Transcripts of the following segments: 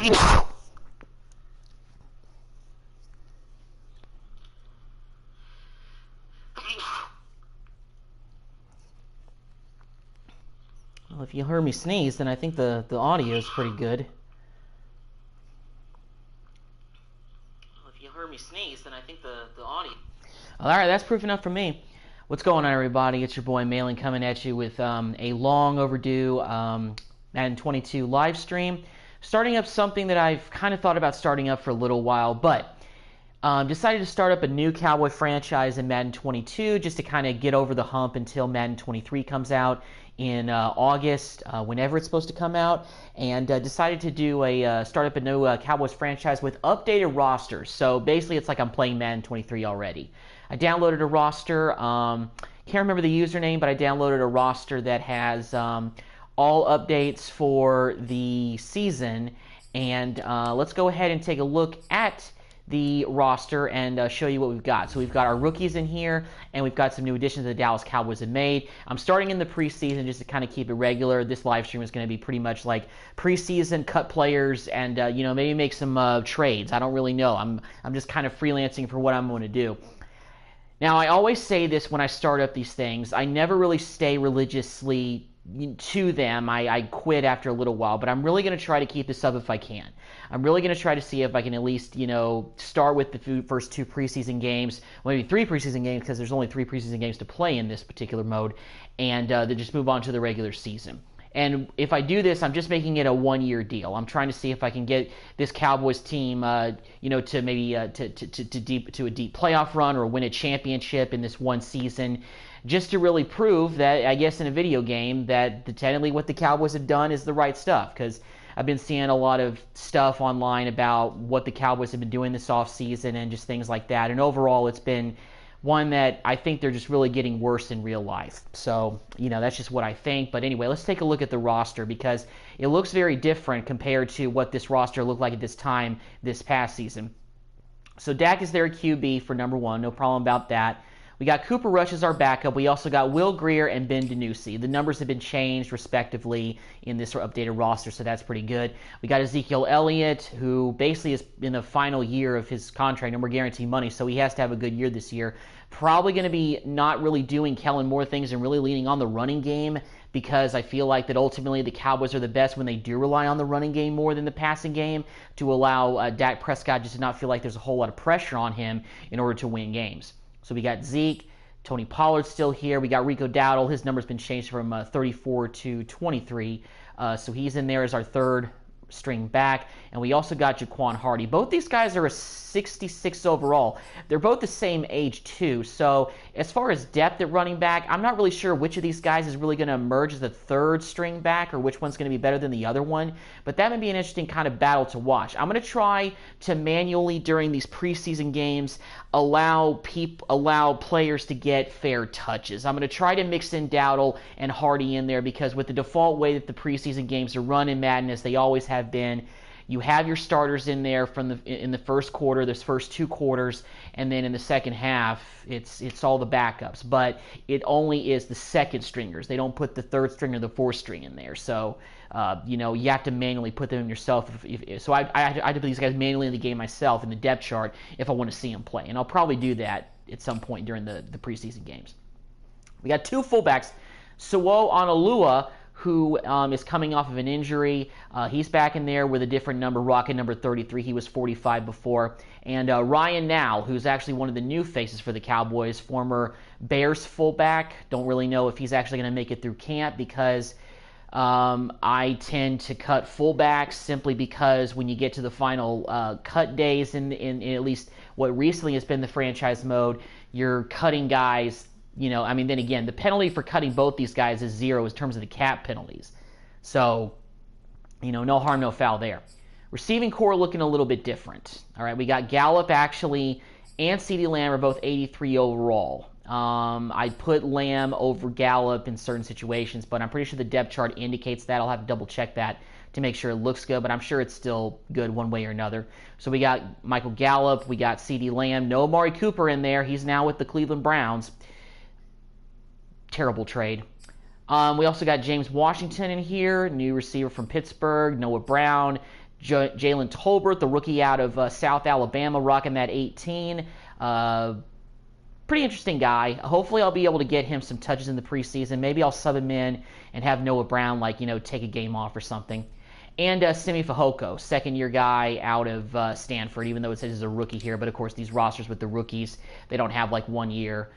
Well, if you heard me sneeze, then I think the audio is pretty good. Alright, that's proof enough for me. What's going on, everybody? It's your boy Malin coming at you with a long overdue Madden 22 live stream. Starting up something that I've kind of thought about starting up for a little while, but decided to start up a new Cowboy franchise in Madden 22 just to kind of get over the hump until Madden 23 comes out in August, whenever it's supposed to come out, and decided to do start up a new Cowboys franchise with updated rosters. So basically, it's like I'm playing Madden 23 already. I downloaded a roster. Can't remember the username, but I downloaded a roster that has all updates for the season. And let's go ahead and take a look at the roster and show you what we've got. So we've got our rookies in here, and we've got some new additions the Dallas Cowboys have made. I'm starting in the preseason just to kind of keep it regular. This live stream is going to be pretty much like preseason, cut players, and maybe make some trades. I don't really know. I'm just kind of freelancing for what I'm going to do. Now, I always say this when I start up these things. I never really stay religiously to them. I quit after a little while, but I'm really going to try to keep this up if I can. I'm really going to try to see if I can at least, start with the first 2 preseason games, maybe 3 preseason games, because there's only 3 preseason games to play in this particular mode, and then just move on to the regular season. And if I do this, I'm just making it a 1-year deal. I'm trying to see if I can get this Cowboys team, to maybe to a deep playoff run or win a championship in this one season, just to really prove that, I guess, in a video game, that technically what the Cowboys have done is the right stuff. Because I've been seeing a lot of stuff online about what the Cowboys have been doing this offseason and just things like that. And overall, it's been one that I think they're just really getting worse in real life. So, that's just what I think. But anyway, let's take a look at the roster, because it looks very different compared to what this roster looked like at this time this past season. So Dak is their QB for number 1. No problem about that. We got Cooper Rush as our backup. We also got Will Grier and Ben DiNucci. The numbers have been changed respectively in this updated roster, so that's pretty good. We got Ezekiel Elliott, who basically is in the final year of his contract, no more guaranteed money, so he has to have a good year this year. Probably going to be not really doing Kellen Moore things and really leaning on the running game, because I feel like that ultimately the Cowboys are the best when they do rely on the running game more than the passing game, to allow Dak Prescott just to not feel like there's a whole lot of pressure on him in order to win games. So we got Zeke, Tony Pollard still here. We got Rico Dowdle. His number's been changed from 34 to 23. So he's in there as our third string back. And we also got Jaquan Hardy. Both these guys are a 66 overall. They're both the same age, too. So as far as depth at running back, I'm not really sure which of these guys is really going to emerge as the third string back, or which one's going to be better than the other one. But that would be an interesting kind of battle to watch. I'm going to try to manually, during these preseason games, allow players to get fair touches. I'm going to try to mix in Dowdle and Hardy in there, because with the default way that the preseason games are run in Madden, as they always have been, you have your starters in there in the first quarter, those first 2 quarters, and then in the second half, it's all the backups. But it only is the second stringers. They don't put the third string or the fourth string in there. So, you have to manually put them in yourself. So I had to put these guys manually in the game myself in the depth chart if I want to see them play. And I'll probably do that at some point during the preseason games. We got 2 fullbacks. Suo Onalua, who is coming off of an injury. He's back in there with a different number, rocking number 33. He was 45 before. And Ryan Nall, who's actually one of the new faces for the Cowboys, former Bears fullback. Don't really know if he's actually going to make it through camp, because I tend to cut fullbacks simply because when you get to the final cut days in at least what recently has been the franchise mode, you're cutting guys. Then again, the penalty for cutting both these guys is 0 in terms of the cap penalties. So, no harm, no foul there. Receiving core looking a little bit different. All right, we got Gallup actually and CeeDee Lamb are both 83 overall. I put Lamb over Gallup in certain situations, but I'm pretty sure the depth chart indicates that. I'll have to double check that to make sure it looks good, but I'm sure it's still good one way or another. So we got Michael Gallup, we got CeeDee Lamb, no Amari Cooper in there. He's now with the Cleveland Browns. Terrible trade. We also got James Washington in here, new receiver from Pittsburgh, Noah Brown, Jalen Tolbert, the rookie out of South Alabama, rocking that 18. Pretty interesting guy. Hopefully I'll be able to get him some touches in the preseason. Maybe I'll sub him in and have Noah Brown, take a game off or something. And Simi Fehoko, second-year guy out of Stanford, even though it says he's a rookie here. But, of course, these rosters with the rookies, they don't have, 1 year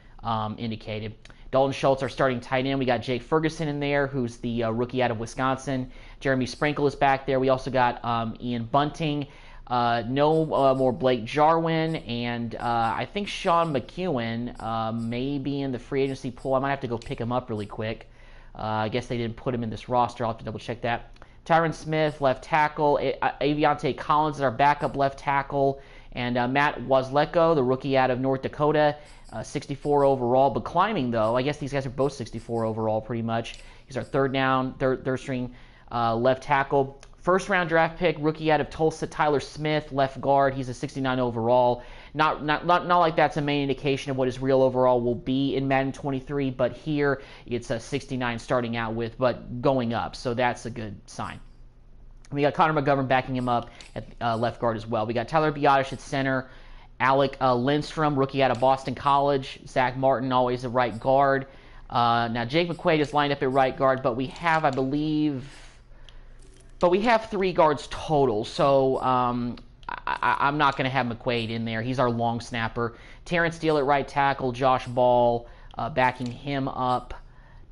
indicated. Dalton Schultz, our starting tight end. We got Jake Ferguson in there, who's the rookie out of Wisconsin. Jeremy Sprinkle is back there. We also got Ian Bunting. No more Blake Jarwin, and I think Sean McEwen may be in the free agency pool. I might have to go pick him up really quick. I guess they didn't put him in this roster. I'll have to double-check that. Tyron Smith, left tackle. Aviante Collins is our backup left tackle. And Matt Wazleko, the rookie out of North Dakota, 64 overall. But climbing, though, I guess these guys are both 64 overall pretty much. He's our third string left tackle. First-round draft pick, rookie out of Tulsa, Tyler Smith, left guard. He's a 69 overall. Not like that's a main indication of what his real overall will be in Madden 23, but here it's a 69 starting out with, but going up, so that's a good sign. We got Connor McGovern backing him up at left guard as well. We got Tyler Biadasz at center, Alec Lindstrom, rookie out of Boston College, Zach Martin, always a right guard. Now Jake McQuaid is lined up at right guard, but we have, I believe... But we have 3 guards total, so I'm not going to have McQuaid in there. He's our long snapper. Terrence Steele at right tackle, Josh Ball backing him up.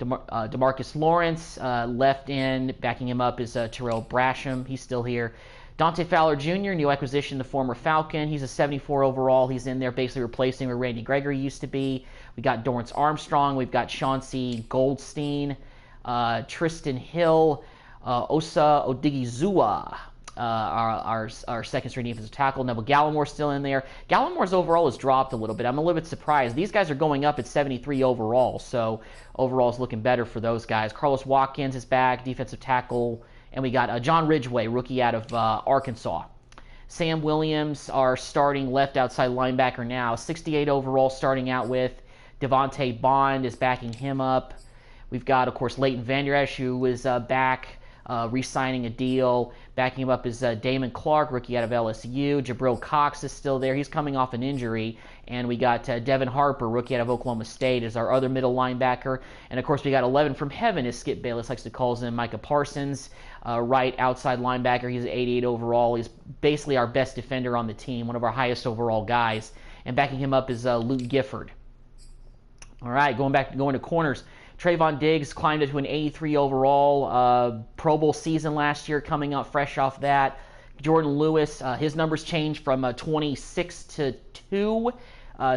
DeMarcus Lawrence, left end, backing him up is Terrell Brasham. He's still here. Dante Fowler Jr., new acquisition, the former Falcon. He's a 74 overall. He's in there basically replacing where Randy Gregory used to be. We got Dorrance Armstrong. We've got Chauncey Goldstein, Tristan Hill, Osa Odigizua, our second-string defensive tackle. Neville Gallimore's still in there. Gallimore's overall has dropped a little bit. I'm a little bit surprised. These guys are going up at 73 overall, so overall is looking better for those guys. Carlos Watkins is back, defensive tackle. And we got John Ridgway, rookie out of Arkansas. Sam Williams, our starting left outside linebacker now, 68 overall starting out with. Devontae Bond is backing him up. We've got, of course, Leighton Vander Esch, who is back, re-signing a deal. Backing him up is Damon Clark, rookie out of LSU. Jabril Cox is still there. He's coming off an injury. And we got Devin Harper, rookie out of Oklahoma State, as our other middle linebacker. And, of course, we got 11 from heaven, as Skip Bayless likes to call him, Micah Parsons, right outside linebacker. He's 88 overall. He's basically our best defender on the team, one of our highest overall guys. And backing him up is Luke Gifford. All right, going to corners. Trayvon Diggs climbed into an 83 overall, Pro Bowl season last year, coming up fresh off that. Jordan Lewis, his numbers changed from 26 to 2,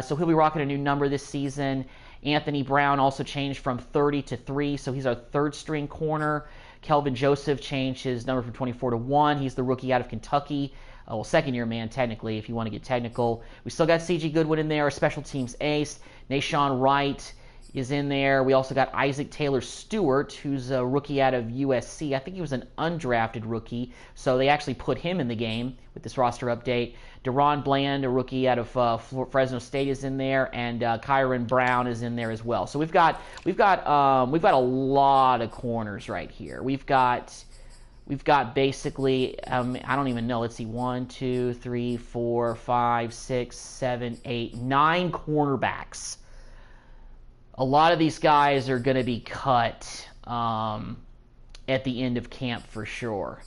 so he'll be rocking a new number this season. Anthony Brown also changed from 30 to 3, so he's our third-string corner. Kelvin Joseph changed his number from 24 to 1. He's the rookie out of Kentucky. Well, second-year man, technically, if you want to get technical. We still got C.G. Goodwin in there, our special teams ace. Nashawn Wright is in there. We also got Isaac Taylor Stewart, who's a rookie out of USC. I think he was an undrafted rookie, so they actually put him in the game with this roster update. Deron Bland, a rookie out of Fresno State, is in there, and Kyron Brown is in there as well. So we've got a lot of corners right here. We've got basically I don't even know. Let's see, 1, 2, 3, 4, 5, 6, 7, 8, 9 cornerbacks. A lot of these guys are going to be cut at the end of camp for sure.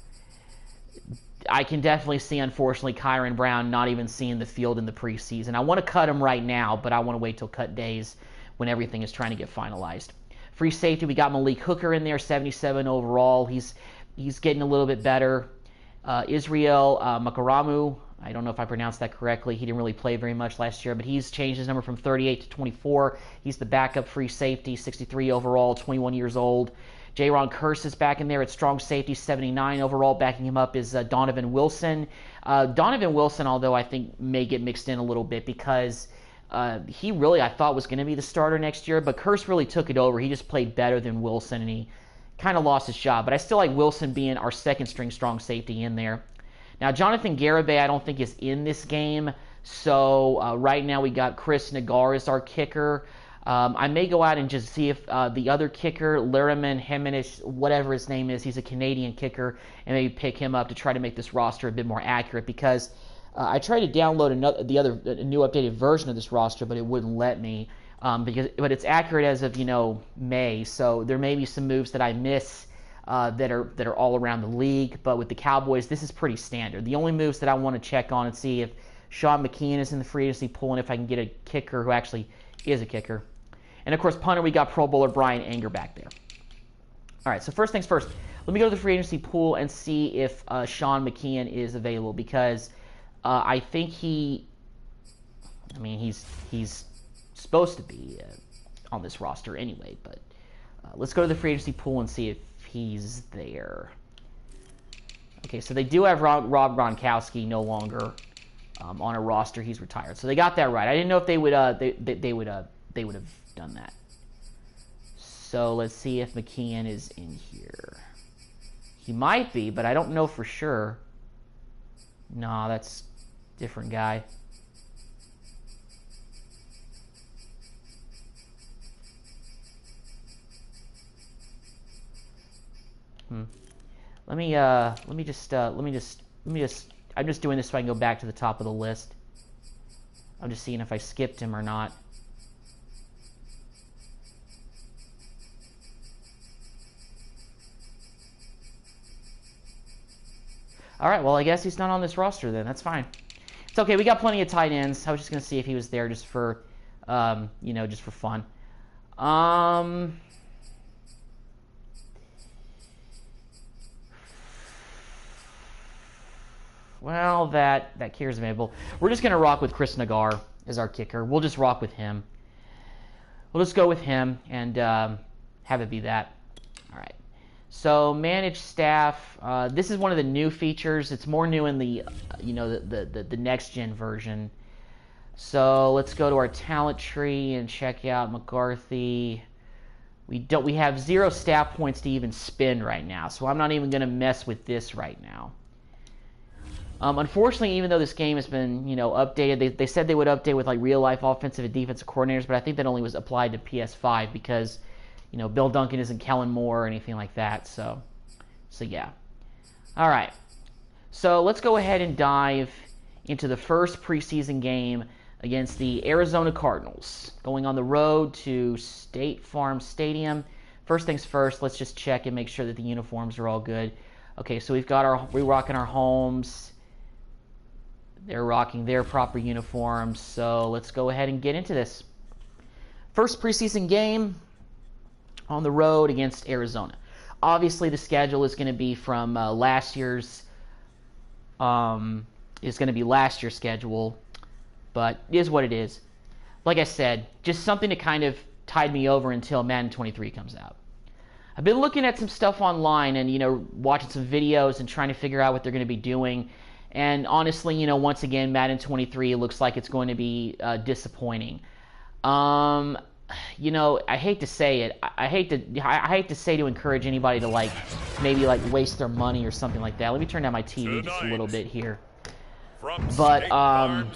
I can definitely see, unfortunately, Kyron Brown not even seeing the field in the preseason. I want to cut him right now, but I want to wait till cut days when everything is trying to get finalized. Free safety, we got Malik Hooker in there, 77 overall. He's getting a little bit better. Israel Makaramu, I don't know if I pronounced that correctly. He didn't really play very much last year, but he's changed his number from 38 to 24. He's the backup free safety, 63 overall, 21 years old. Jaron Kearse is back in there at strong safety, 79 overall. Backing him up is Donovan Wilson. Donovan Wilson, although I think may get mixed in a little bit because he really, I thought, was going to be the starter next year, but Kearse really took it over. He just played better than Wilson, and he kind of lost his job. But I still like Wilson being our second-string strong safety in there. Now, Jonathan Garibay, I don't think is in this game. So right now we got Chris Nagar as our kicker. I may go out and just see if the other kicker, Luriman Jimenez, whatever his name is, he's a Canadian kicker, and maybe pick him up to try to make this roster a bit more accurate, because I tried to download a new updated version of this roster, but it wouldn't let me, but it's accurate as of, May, so there may be some moves that I miss that are all around the league, but with the Cowboys, this is pretty standard. The only moves that I want to check on and see if Sean McKeon is in the free agency pool, and if I can get a kicker who actually is a kicker. And, of course, punter, we got Pro Bowler Brian Anger back there. All right, so first things first. Let me go to the free agency pool and see if Sean McKeon is available, because I think he's supposed to be on this roster anyway. But let's go to the free agency pool and see if he's there. Okay, so they do have Rob Gronkowski no longer on a roster. He's retired, so they got that right. I didn't know if they would have done that. So let's see if McKeon is in here. He might be, but I don't know for sure. No, that's a different guy. Let me just I'm just doing this so I can go back to the top of the list. I'm just seeing if I skipped him or not. All right, well, I guess he's not on this roster then. That's fine. It's okay. We got plenty of tight ends. I was just going to see if he was there just for, just for fun. Well, that kicker's available. We're just going to rock with Chris Nagar as our kicker. We'll just rock with him. We'll just go with him and have it be that. All right. So manage staff. This is one of the new features. It's more new in the the next gen version. So let's go to our talent tree and check out McCarthy. We have 0 staff points to even spend right now, so I'm not even going to mess with this right now. Unfortunately, even though this game has been updated, they said they would update with like real life offensive and defensive coordinators, but I think that only was applied to PS5 because Bill Duncan isn't Kellen Moore or anything like that. So yeah. All right. So let's go ahead and dive into the first preseason game against the Arizona Cardinals, going on the road to State Farm Stadium. First things first, let's just check and make sure that the uniforms are all good. Okay, so we're rocking our homes. They're rocking their proper uniforms. So let's go ahead and get into this. First preseason game on the road against Arizona. Obviously, the schedule is going to be from last year's schedule, but it is what it is. Like I said, just something to kind of tide me over until Madden 23 comes out. I've been looking at some stuff online and watching some videos and trying to figure out what they're going to be doing. And honestly, once again, Madden 23 looks like it's going to be disappointing. I hate to say it. I hate to say to encourage anybody to maybe waste their money or something like that. Let me turn down my TV just a little bit here. But I'm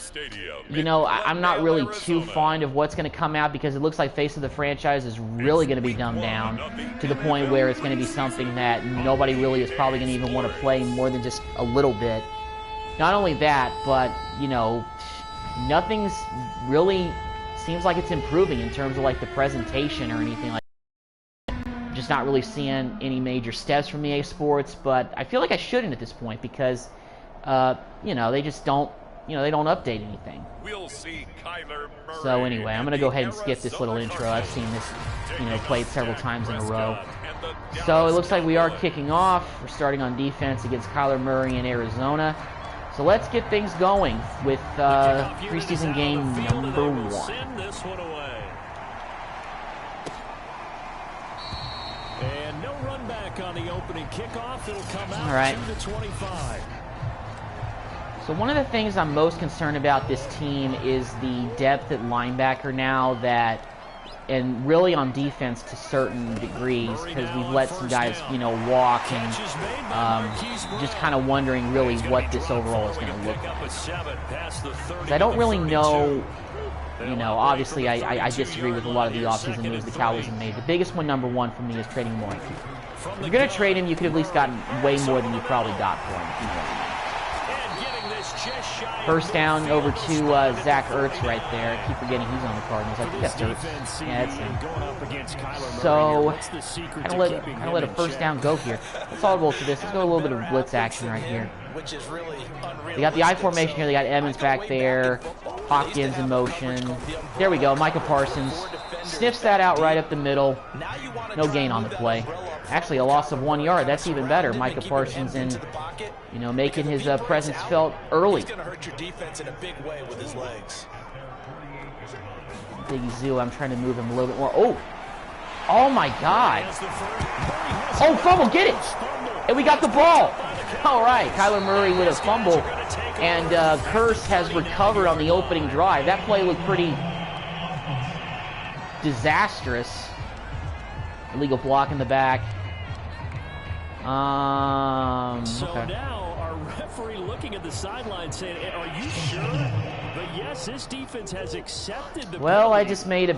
not really too fond of what's going to come out because it looks like face of the franchise is really going to be dumbed down to the point where it's going to be something that nobody really is probably going to even want to play more than just a little bit. Not only that, but nothing's really seems like it's improving in terms of the presentation or anything like that. Just not really seeing any major steps from EA Sports, but I feel like I shouldn't at this point because they just don't they don't update anything. We'll see Kyler Murray. So anyway, I'm gonna go ahead and skip this little intro. I've seen this played several times in a row. So it looks like we are kicking off. We're starting on defense against Kyler Murray in Arizona. So let's get things going with preseason game number 1. And no run back on the opening kickoff. It'll come out. All right. 2-25. So one of the things I'm most concerned about this team is the depth at linebacker now that and really on defense to certain degrees, because we've let some guys, you know, walk, and just kind of wondering really what this overall is going to look like. 'Cause I don't really know, you know, obviously I disagree with a lot of the offseason moves the Cowboys have made. The biggest one, number one, for me is trading Maury. If you're going to trade him, you could have at least gotten way more than you probably got for him, if you know what I mean. First down over to Zach Ertz right there. I keep forgetting he's on the Cardinals. I think that's Ertz. Yeah, that's him. So, kind of let a first down go here. Let's all roll to this. Let's go a little bit of blitz action right here. They got the I formation here. They got Evans back there. Hopkins in motion. There we go. Micah Parsons sniffs that out right up the middle. No gain on the play. Actually, a loss of 1 yard. That's even better. Micah Parsons in, you know, making his presence felt early. Big Zoo, I'm trying to move him a little bit more. Oh my God. Oh, fumble, get it. And we got the ball. All right, Kyler Murray with a fumble. And Curse has recovered on the opening drive. That play looked pretty disastrous. Illegal block in the back. So now our referee looking at the sideline saying, "Are you sure?" But yes, this defense has accepted the well, penalty. I just made a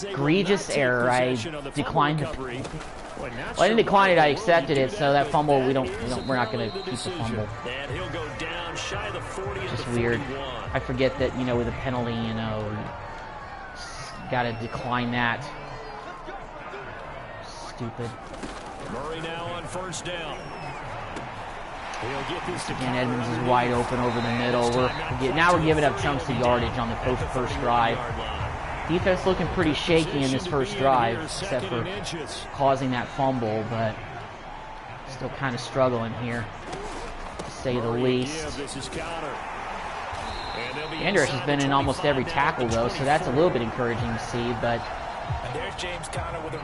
egregious error. I declined it. Well, I didn't decline it. I accepted it. So that fumble, we're not going to keep the fumble. And he'll go down shy of the 40 Just weird. I forget that, you know, with a penalty, you know, got to decline that. Stupid. Murray now on first down. He'll get this to and Edmonds is wide open over the middle. Now we're giving up chunks of yardage on the first drive. Defense looking pretty shaky in this first drive, except for causing that fumble, but still kind of struggling here, to say the least. Andrews has been in almost every tackle, though, so that's a little bit encouraging to see, but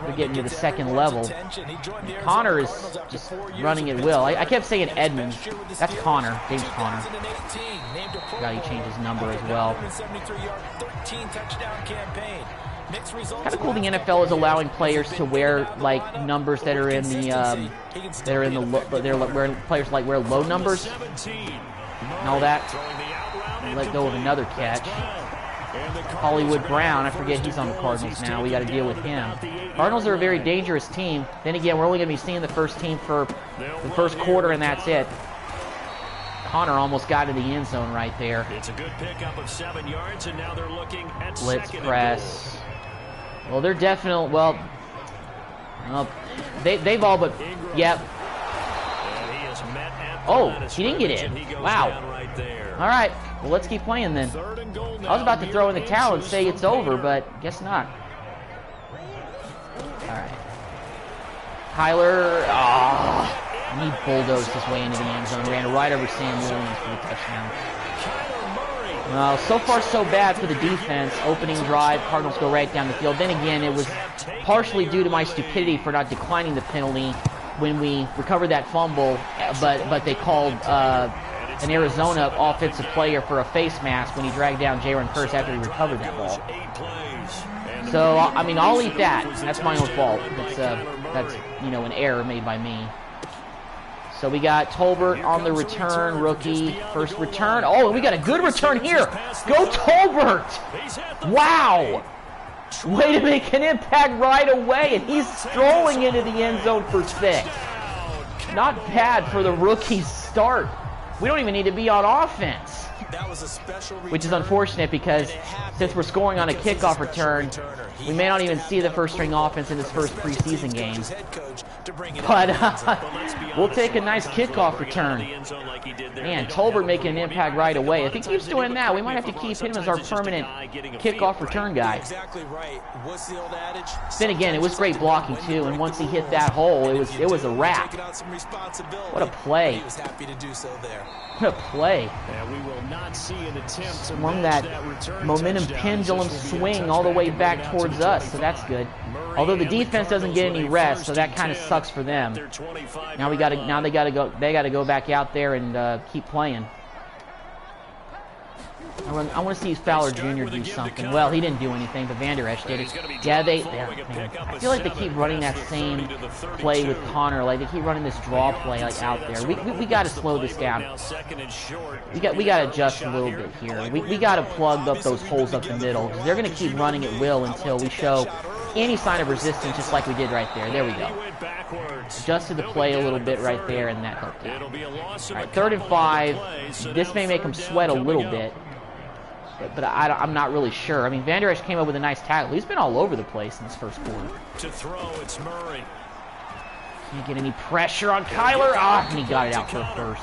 we're getting to the second level. Connor is just running at will. I kept saying Edmonds. That's Connor, James Connor. Forgot he changed his number as well. Kind of cool. The NFL is allowing players to wear like numbers that are in the where players like wear low numbers and all that. And let go of another catch. Hollywood Brown, I forget he's on the Cardinals now. We got to deal with him. Cardinals are a very dangerous team. Then again, we're only going to be seeing the first team for the first quarter, and that's it. Connor almost got to the end zone right there. It's a good pickup of 7 yards, and now they're looking at blitz press. Well, they're definitely, they've all but, yep. Oh, he didn't get in. Wow. All right, well, let's keep playing then. I was about to throw in the towel and say it's over, but guess not. All right. Kyler, he bulldozed his way into the end zone, ran right over Sam Williams for the touchdown. Well, so far so bad for the defense. Opening drive, Cardinals go right down the field. Then again, it was partially due to my stupidity for not declining the penalty when we recovered that fumble, but they called an Arizona offensive player for a face mask when he dragged down Jaron Curse after he recovered that ball. So, I mean, I'll eat that. That's my own fault. That's you know, an error made by me. So we got Tolbert on the return, rookie, first return. Oh, we got a good return here. Go Tolbert! Wow! Way to make an impact right away, and he's strolling into the end zone for 6. Not bad for the rookie's start. We don't even need to be on offense, which is unfortunate because since we're scoring on a kickoff return, we may not even see the first-string offense in this first preseason game. But we'll take a nice kickoff return. Man, Tolbert making an impact right away. If he keeps doing that, we might have to keep him as our permanent kickoff return guy. Then again, it was great blocking too, and once he hit that hole, it was a wrap. What a play. What a play. Swung that momentum pendulum swing all the way back towards us, so that's good. Although the defense doesn't get any rest, so that kind of sucks for them. Now they got to go back out there and keep playing. I want to see Fowler Jr. do something. Well, he didn't do anything, but Van Der Esch did it. Yeah, man, I feel like they keep running that same play with Connor. Like, they keep running this draw play, like, out there. We got to slow this down. We got to adjust a little bit here. We got to plug up those holes up the middle. They're going to keep running at will until we show any sign of resistance, just like we did right there. There we go. Adjusted the play a little bit right there, and that helped out. All right, 3rd and 5. This may make them sweat a little bit. But I'm not really sure. I mean, Van Der Esch came up with a nice tackle. He's been all over the place in this first quarter. To throw, it's Murray. Can't get any pressure on Kyler. And he got it out for a first.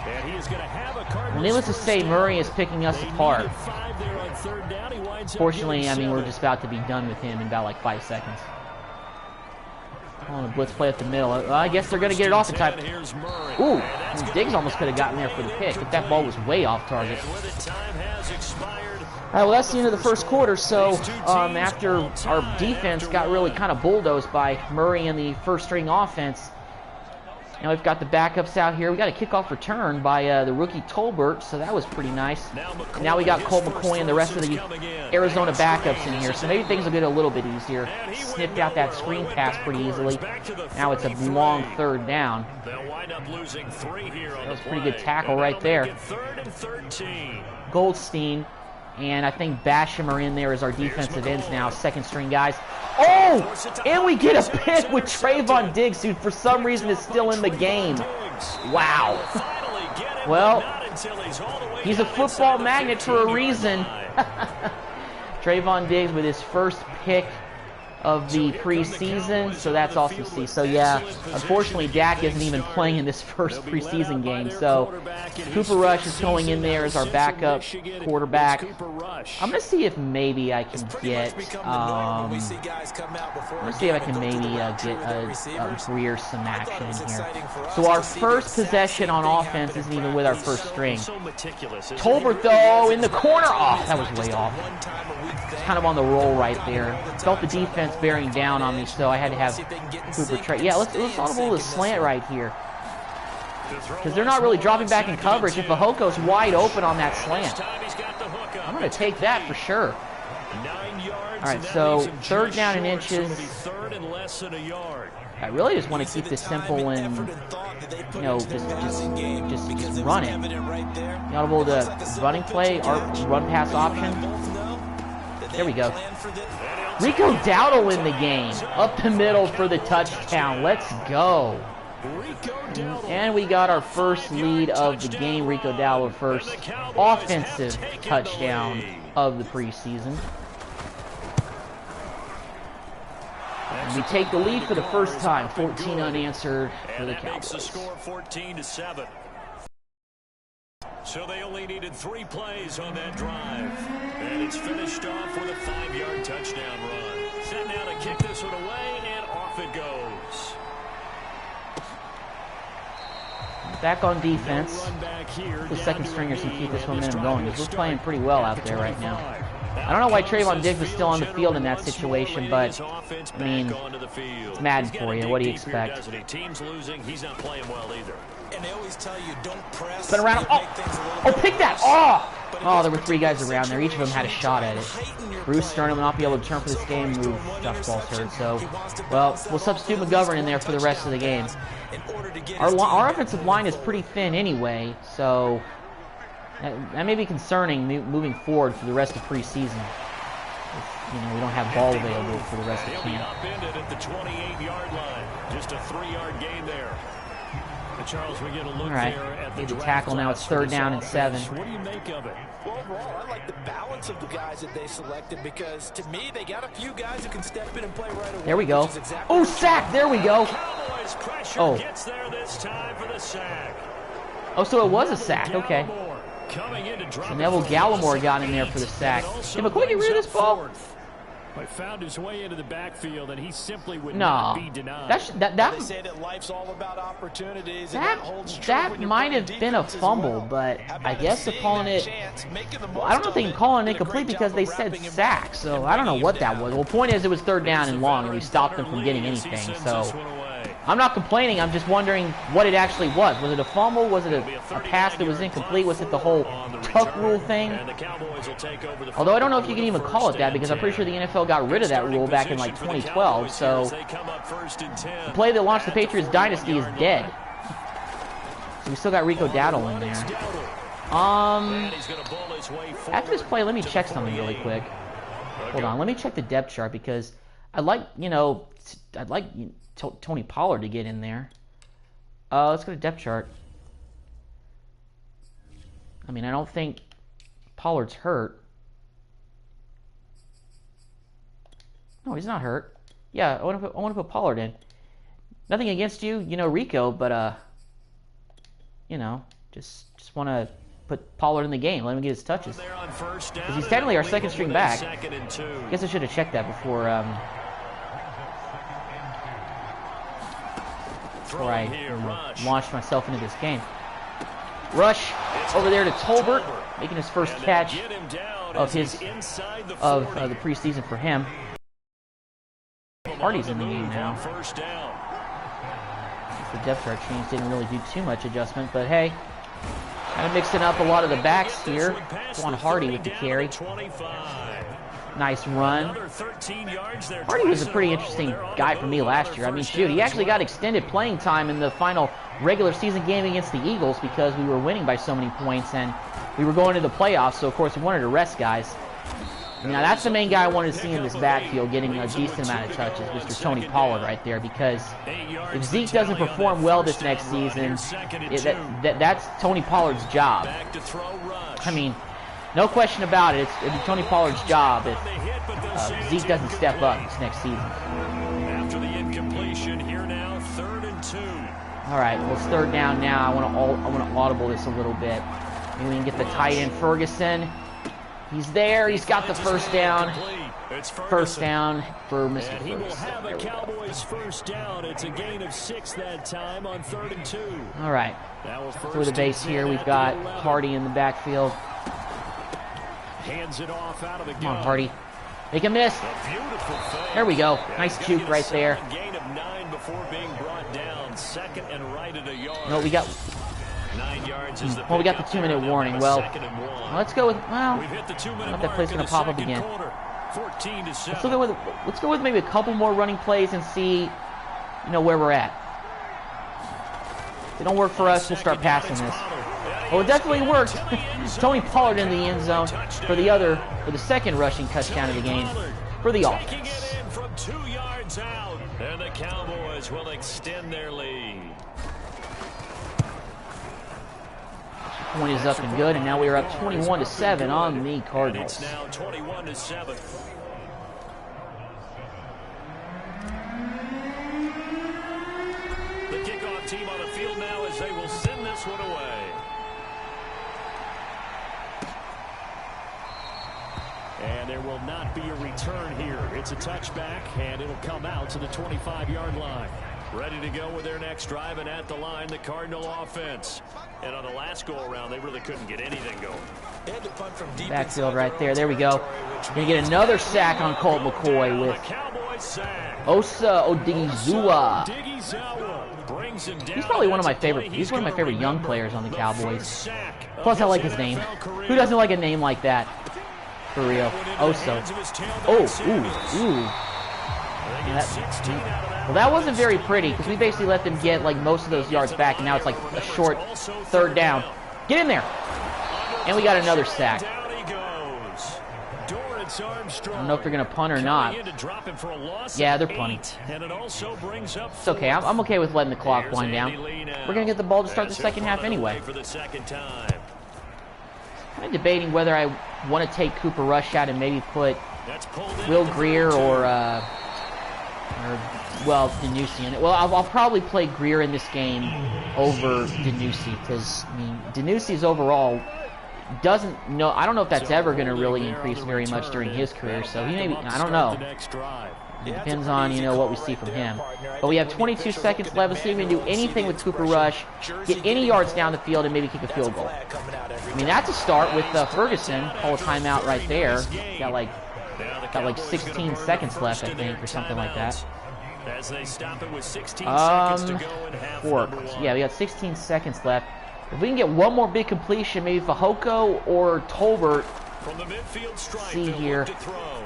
And he is going to have a Cardinals. Well, needless to say, Murray is picking us apart. Fortunately, I mean, we're just about to be done with him in about like 5 seconds. On a blitz play at the middle. I guess they're going to get it off in time. Ooh, Diggs almost could have gotten there for the pick, but that ball was way off target. All right, well, that's the end of the first quarter. So after our defense got really kind of bulldozed by Murray and the first-string offense, now we've got the backups out here. We got a kickoff return by the rookie Tolbert, so that was pretty nice. Now we got Colt McCoy and the rest of the Arizona backups in here, so maybe things will get a little bit easier. Snipped out that screen pass pretty easily. Now it's a long 3rd down. That was a pretty good tackle right there. Goldstein and I think Basham are in there as our defensive ends now, 2nd-string guys. Oh! And we get a pick with Trayvon Diggs, who for some reason is still in the game. Wow. Well, he's a football magnet for a reason. Trayvon Diggs with his first pick of the preseason, so that's awesome to see. So yeah, unfortunately Dak isn't even playing in this first preseason game, so Cooper Rush is going in there as our backup quarterback. I'm gonna see if maybe I can get I'm gonna see if I can maybe get a Greer some action in here. So our first possession on offense isn't even with our first string. Tolbert though in the corner. Oh, that was way off. It's kind of on the roll right there. Felt the defense bearing down on me, so I had to have Cooper trade. Yeah, let's audible the slant right here, because they're not really dropping back in coverage. If Ahoko's wide open on that slant, I'm going to take that for sure. All right, so 3rd down and inches. I really just want to keep this simple and, you know, just run it. You audible the running play, our run pass option. There we go. Rico Dowdle in the game. Up the middle for the touchdown. Let's go. And we got our first lead of the game. Rico Dowdle, first offensive touchdown of the preseason. And we take the lead for the first time. 14 unanswered for the Cowboys. The score 14-7. So they only needed 3 plays on that drive. And it's finished off with a 5-yard touchdown run. Set now to kick this one away, and off it goes. Back on defense. The 2nd stringers can keep this momentum going, because we're playing pretty well out there right now. I don't know why Trayvon Diggs was still on the field in that situation, but, I mean, it's Madden for you. What do you expect? Team's losing. He's not playing well either. And they always tell you don't press. Spin around. Oh, pick that. Oh, there were 3 guys around there. Each of them had a shot at it. Bruce Sternum will not be able to turn for this game. Move. Josh Ball's hurt. So, well, we'll substitute McGovern in there for the rest of the game. Our offensive line is pretty thin anyway, so that may be concerning moving forward for the rest of preseason. You know, we don't have ball available for the rest of camp. Upended at the 28-yard line. Just a 3-yard gain there. Charles, we get a look. All right, need to tackle now. It's 3rd down and 7. What do you make of it? Well, overall, I like the balance of the guys that they selected, because to me, they got a few guys who can step in and play right away. There we go. Oh, sack! There we go. Cowboys pressure gets there this time for the sack. Oh, so it was a sack. Okay. So Neville Gallimore got in there for the sack. Did McCoy get rid of this ball? But found his way into the backfield, and he simply would not be denied. They say that life's all about opportunities. That might have been a fumble, but I guess they're calling it. Well, I don't know if they can call it incomplete because they said sack, so I don't know what that was. Well, point is, it was 3rd down and long, and we stopped them from getting anything. So I'm not complaining. I'm just wondering what it actually was. Was it a fumble? Was it a pass that was incomplete? Was it the whole tuck rule thing? Although I don't know if you can even call it that because I'm pretty sure the NFL got rid of that rule back in like 2012. So the play that launched the Patriots dynasty is dead. So we still got Rico Dowdle in there. After this play, let me check something really quick. Hold on. Let me check the depth chart because I'd like Tony Pollard to get in there. Let's go to depth chart. I mean, I don't think Pollard's hurt. No, he's not hurt. Yeah, I want to put Pollard in. Nothing against you, Rico, but just want to put Pollard in the game. Let him get his touches. Because he's technically our second string back. I guess I should have checked that before I launched myself into this game. Rush over there to Tolbert, making his first catch of the preseason for him. Hardy's in the game now. The depth chart change didn't really do too much adjustment, but hey, kind of mixing up a lot of the backs here. Juan Hardy with the carry. Nice run. Hardy was a pretty interesting guy for me last year. I mean, shoot, he actually got extended playing time in the final regular season game against the Eagles because we were winning by so many points and we were going to the playoffs, so of course we wanted to rest guys. Now that's the main guy I wanted to see in this backfield getting a decent amount of touches, Mr. Tony Pollard right there, because if Zeke doesn't perform well this next season, that's Tony Pollard's job. I mean, no question about it. It'll be Tony Pollard's job if Zeke doesn't step up this next season. After the incompletion, here now, 3rd and 2. All right, well, it's 3rd down now. I want to audible this a little bit. Maybe we can get the tight end Ferguson. He's there. He's got the first down. First down for Mr. Ferguson. He will have a Cowboys first down. It's a gain of 6 that time on 3rd and 2. All right. Through the base here, we've got Hardy in the backfield. Hands it off out of the Come on, Hardy. Make a miss. There we go. Nice juke right there. Gain of 9 before being brought down. 2nd and right at a yard. No, we got 9 yards is the we got the 2-minute warning. Well, let's go with we've hit the 2-minute mark. That play's gonna pop up again. 14-7. Let's go with maybe a couple more running plays and see, where we're at. If they don't work for us, we'll start passing this. Well, it definitely worked. Tony Pollard in the end zone for the second rushing touchdown of the game for the offense. From 2 yards out, and the Cowboys will extend their lead. Point is up and good, and now we are up 21-7 on the Cardinals. It's now 21-7. The kickoff team on the field now as they will send this one away. And there will not be a return here. It's a touchback, and it'll come out to the 25-yard line. Ready to go with their next drive, and at the line, the Cardinal offense. And on the last go-around, they really couldn't get anything going. Backfield right there. There we go. Gonna get another sack on Colt McCoy with Osa Odigizua. He's probably one of my favorite. He's one of my favorite young players on the Cowboys. Plus, I like his name. Who doesn't like a name like that? For real. Oso. Oh, ooh. Well, that wasn't very pretty because we basically let them get like most of those yards back, and now it's like a short 3rd down. Get in there. And we got another sack. I don't know if they're going to punt or not. Yeah, they're punting. It's okay. I'm okay with letting the clock wind down. We're going to get the ball to start the second half anyway. I'm debating whether I want to take Cooper Rush out and maybe put Will Greer or Danucci in it. Well, I'll probably play Greer in this game over Danucci because, I mean, Danucci's overall doesn't know. I don't know if that's ever going to really increase very much during his career. So he maybe, I don't know. It depends on, what we see from him. But we have 22 seconds left. Let's see if we can do anything with Cooper Rush, get any yards down the field, and maybe kick a field goal. I mean, that's a start with Ferguson. Call a timeout right there. Got like 16 seconds left, I think, or something like that. As they stop it with 16 seconds to go in half number 1. Yeah, we got 16 seconds left. If we can get one more big completion, maybe Fehoko or Tolbert. From the midfield stripe, See here. to throw.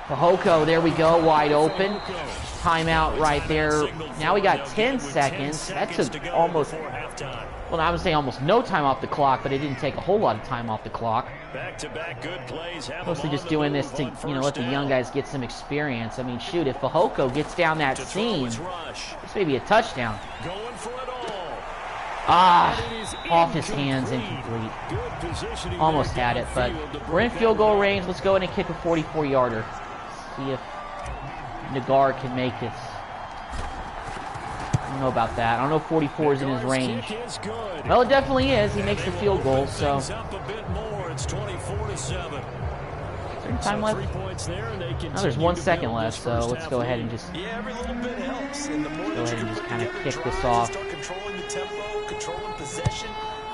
Fehoko, there we go, wide open. Timeout right there. Now we got 10 seconds. That took almost, well, I would say almost no time off the clock, but it didn't take a whole lot of time off the clock. Back-to-back good plays. Mostly just doing this to, let the young guys get some experience. I mean, shoot, if Fehoko gets down that seam, this may be a touchdown. Going for it all. Off his hands, incomplete. Almost had it, but we're in field goal range. Let's go in and kick a 44-yarder. See if Nagar can make it. I don't know about that. I don't know if 44 is in his range. Well, it definitely is. He makes the field goal, so. Is there any time left? No, there's 1 second left, so let's go ahead and just go ahead and just kind of kick this off.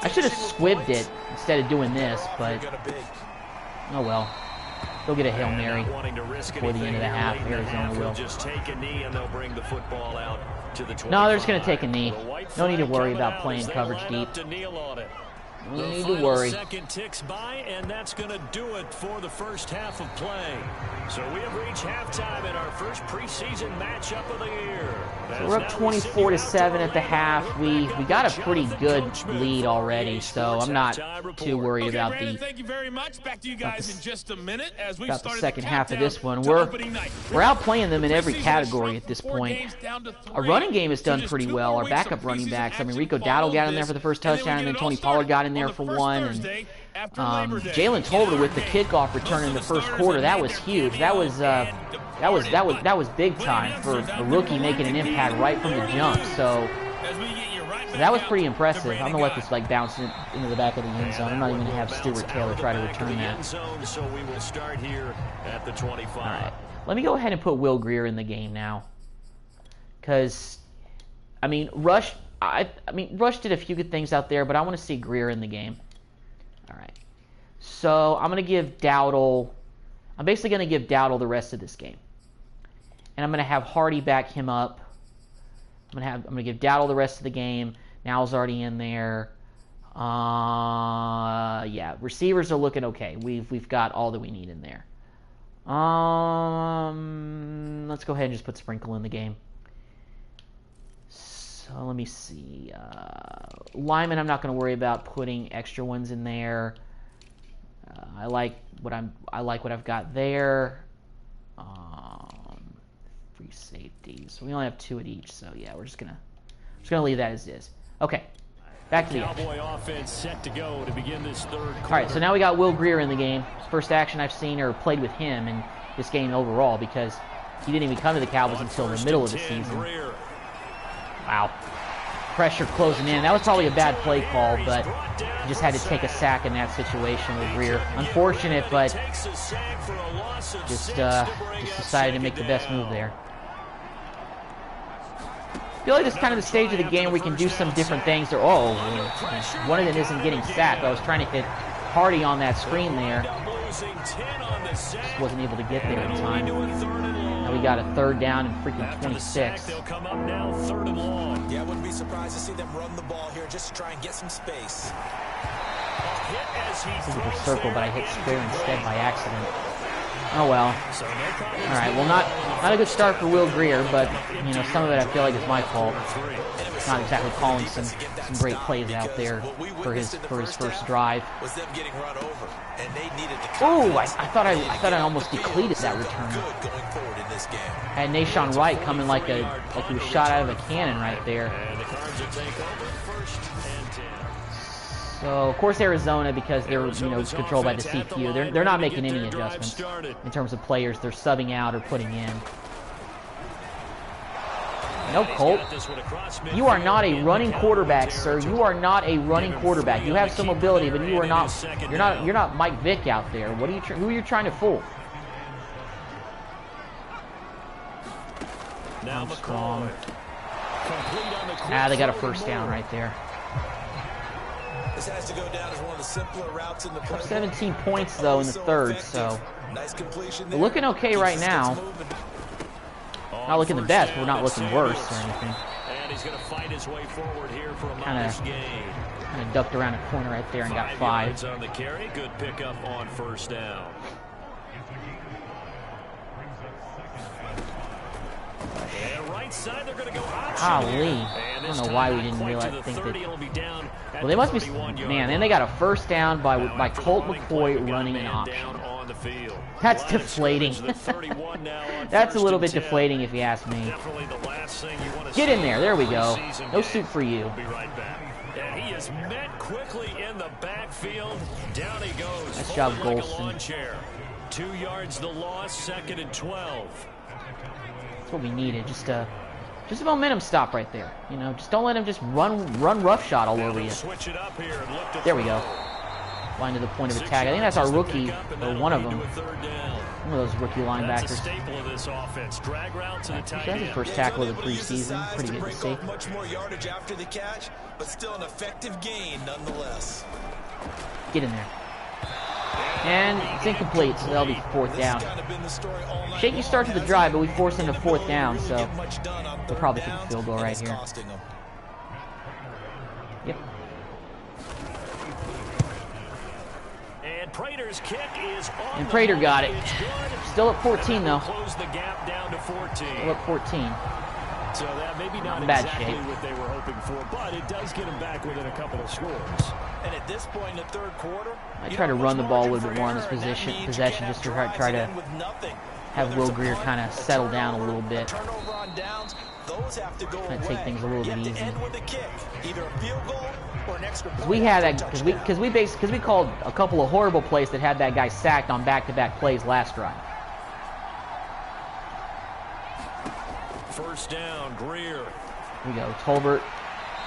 I should have squibbed it instead of doing this, but oh well. They'll get a Hail Mary before the end of the half. Arizona will. No, they're just going to take a knee. No need to worry about playing coverage deep. No need to worry. Second ticks by, and that's going to do it for the first half of play. So we have reached halftime in our first preseason matchup of the year. So we're up 24-7 at the half. We got a pretty good lead already, so I'm not too worried about the second half of this one. We're outplaying them in every category at this point. Our running game has done pretty well. Our backup running backs, I mean, Rico Dowdle got in there for the first touchdown, and then Tony Pollard got in there for one, and Jalen Tolbert with the kickoff return in the first quarter. That was huge. That was big time for a rookie making an impact right from the jump. So that was pretty impressive. I'm gonna let this bounce into the back of the end zone. I'm not even gonna have Stuart Taylor try to return that. So we will start here at the 25. All right, let me go ahead and put Will Grier in the game now, because I mean Rush did a few good things out there, but I want to see Grier in the game. All right. So I'm basically going to give Dowdle the rest of this game. And I'm going to have Hardy back him up. I'm going to give Dowdle the rest of the game. Now's already in there. Yeah, receivers are looking okay. We've got all that we need in there. Let's go ahead and just put Sprinkle in the game. So let me see. Lyman, I'm not going to worry about putting extra ones in there. I like what I've got there. Free safeties. So we only have 2 at each. So yeah, we're just gonna leave that as is. Okay, back to the Cowboy offense set to go to begin this third quarter. All right, so now we got Will Grier in the game. First action I've seen or played with him in this game overall, because he didn't even come to the Cowboys until the middle of the season. Wow. Pressure closing in. That was probably a bad play call, but he just had to take a sack in that situation with Grier. Unfortunate, but just decided to make the best move there. I feel like this is kind of the stage of the game where we can do some different things. One of them isn't getting sacked. I was trying to hit Hardy on that screen there. Just wasn't able to get there in time. Now we got a third down and freaking 26. They'll come up now, 3rd and long. Yeah, I wouldn't be surprised to see them run the ball here just to try and get some space. Super circle, but I hit square instead by accident. Oh well. All right. Well, not a good start for Will Grier, but some of it I feel like is my fault. Not exactly calling some great plays out there for his first drive. Oh, I thought I almost depleted that return. I had Nashawn Wright coming like he was shot out of a cannon right there. So of course Arizona, because they're controlled by the CQ, they're not making any adjustments in terms of players they're subbing out or putting in. No, Colt. You are not a running quarterback, sir. You are not a running quarterback. You have some ability, but you are not. You're not Mike Vick out there. What are you? Who are you trying to fool? Now strong. They got a first down right there. This has to go down as one of the simpler routes in the play. 17 points though in the third, so nice completion. we're looking okay right now. Not looking the best, but we're not looking worse or anything. And he's going to fight his way forward here for a Kind of ducked around a corner right there and got 5 yards on the carry. Good pickup on first down. And right side, they're going to go option. Golly. I don't know why we didn't realize. Well, they must be. Man, and they got a first down by Colt McCoy running an option. That's deflating. That's a little bit deflating if you ask me. Get in there. There we go. No suit for you. And he is met quickly in the backfield. Down he goes. Nice job, Golston. 2 yards the loss, 2nd and 12. That's what we needed. Just a momentum stop right there. You know, just don't let him just run roughshod all over you. There we go. Line to the point of attack. I think that's our rookie, or one of them. One of those rookie linebackers. That's his first tackle of the preseason. Pretty good to see. Much more yardage after the catch, but still an effective gain nonetheless. Get in there. And it's incomplete, so that'll be 4th down. Shaky start to the drive, but we forced him to 4th down, so we'll probably kick a field goal right here. Yep. And Prater's kick is on. And Prater got it. Still at 14 though. Close the gap down to 14. Still at 14. So that maybe not bad exactly shape. what they were hoping for, but it does get them back within a couple of scores. And at this point in the third quarter, I try to run the ball a little bit more on this possession just to try to have Will Grier kind of settle down a little bit. Kind of take things a little bit easy. We had that because we called a couple of horrible plays that had that guy sacked on back-to-back plays last drive. First down, Grier. Here we go, Tolbert.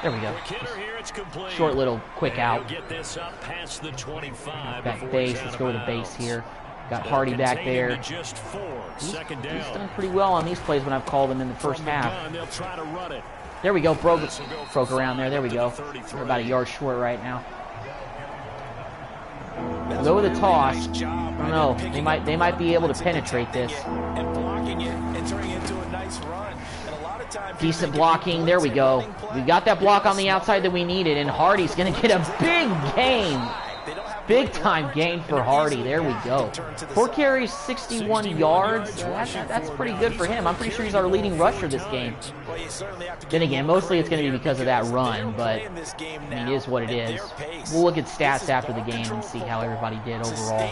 There we go. Short little quick out. Get this up past the 25. Back base. Let's go with a base here. Got Hardy back there. Just 4. He's done pretty well on these plays when I've called him in the first half. They'll try to run it. There we go. Broke around there. There we go. We're about a yard short right now. Go with a toss. I don't know. They might be able to penetrate this. Decent blocking. There we go. We got that block on the outside that we needed, and Hardy's going to get a big gain. Big time gain for Hardy. There we go. 4 carries, 61 yards. That's pretty good for him. I'm pretty sure he's our leading rusher this game. Then again, mostly it's going to be because of that run, but I mean, it is what it is. We'll look at stats after the game and see how everybody did overall.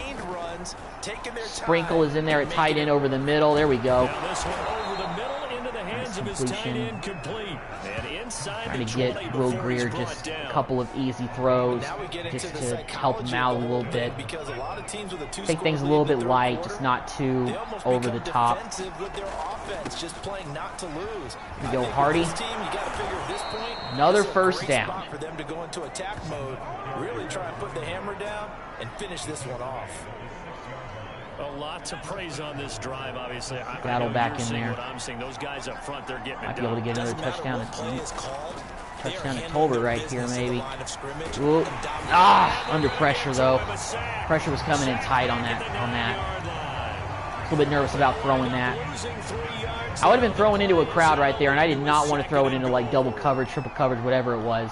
Sprinkle is in there at tight end over the middle. There we go. Completion. Trying to get Will Grier just a couple of easy throws just to help him out a little bit. Take things a little bit light, just not too over the top. Here we go, Hardy. Another first down. For them to go into attack mode, really try and put the hammer down and finish this one off. A lot to praise on this drive, obviously. Battle back in there. I'm seeing those guys up front, they're getting might be able to get another touchdown. Touchdown to Tolbert right here, maybe. Ooh. Under pressure though. Pressure was coming in tight on that. A little bit nervous about throwing that. I would have been throwing into a crowd right there, and I did not want to throw it into like double coverage, triple coverage, whatever it was.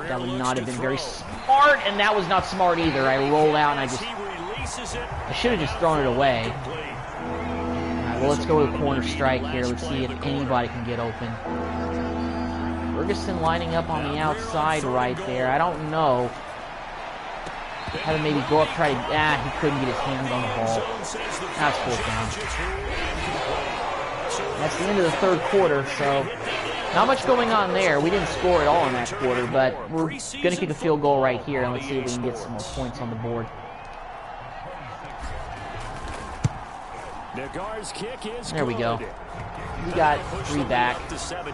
That would not have been very smart, and that was not smart either. I rolled out and I should have just thrown it away. Alright, well, let's go to a corner strike here. Let's see if anybody can get open. Ferguson lining up on the outside right there. I don't know. Have him maybe go up, try to... he couldn't get his hands on the ball. That's 4th down. That's the end of the third quarter, so... Not much going on there. We didn't score at all in that quarter, but we're going to kick a field goal right here, and let's see if we can get some more points on the board. There we go. We got 3 back.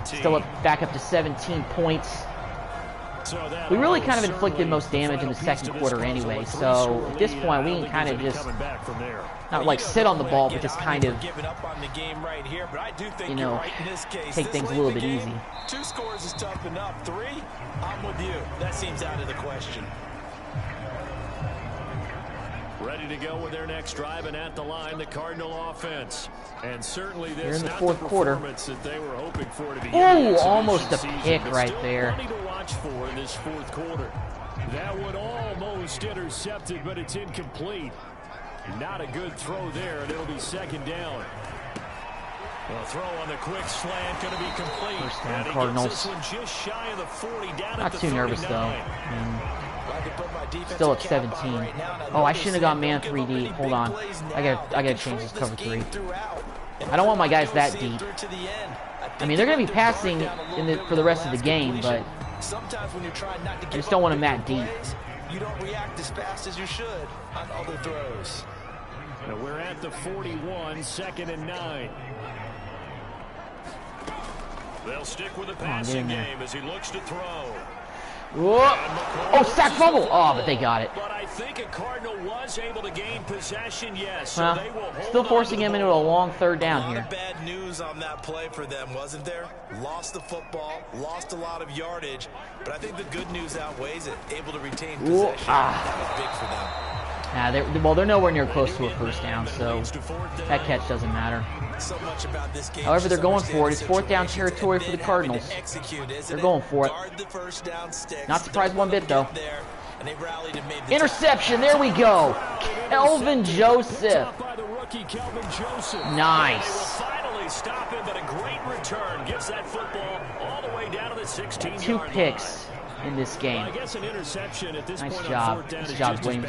Still back up to 17 points. We really kind of inflicted most damage in the second quarter anyway, so at this point we can kind of just not like sit on the ball, but just kind of, you know, take things a little bit easy. 2 scores is tough enough. 3, I'm with you. That seems out of the question. Ready to go with their next drive, and at the line, the Cardinal offense. And certainly this in the not fourth the quarter. performance that they were hoping for to begin Oh, the almost a season, pick but right still there. Plenty to watch for in this fourth quarter. That one almost intercepted, but it's incomplete. Not a good throw there, and it'll be second down. A throw on the quick slant going to be complete. First down, and he Cardinals. gets this one just shy of the 40, down Not at the too nervous 39. though. Still at 17. Oh, I shouldn't have gone man 3 deep. Hold on. I gotta change this cover 3. I don't want my guys that deep. I mean, they're gonna be passing for the rest of the game, but I just don't want them that deep. You don't react as fast as you should on other throws. Now we're at the 41, 2nd and 9. They'll stick with the passing game as he looks to throw. Whoa. Oh, sack fumble. Oh, but they got it. But I think a Cardinal was able to gain possession, yes. So Well, they will hold still forcing him into a long third A down lot here. of bad news on that play for them, wasn't there? Lost the football, lost a lot of yardage, but I think the good news outweighs it. Able to retain possession. That was big for them. Well, they're nowhere near close to a first down, so that catch doesn't matter. So much about this game. However, they're going for it. It's fourth down territory for the Cardinals. They're going for it. Not surprised one bit, though. Interception. There we go. Kelvin Joseph. Nice. Finally stop him, but a great return gets that football all the way down to the 16-yard line. 2 picks in this game. I guess an interception at this Nice point on job. fourth down Nice is job, just as Williams. bad.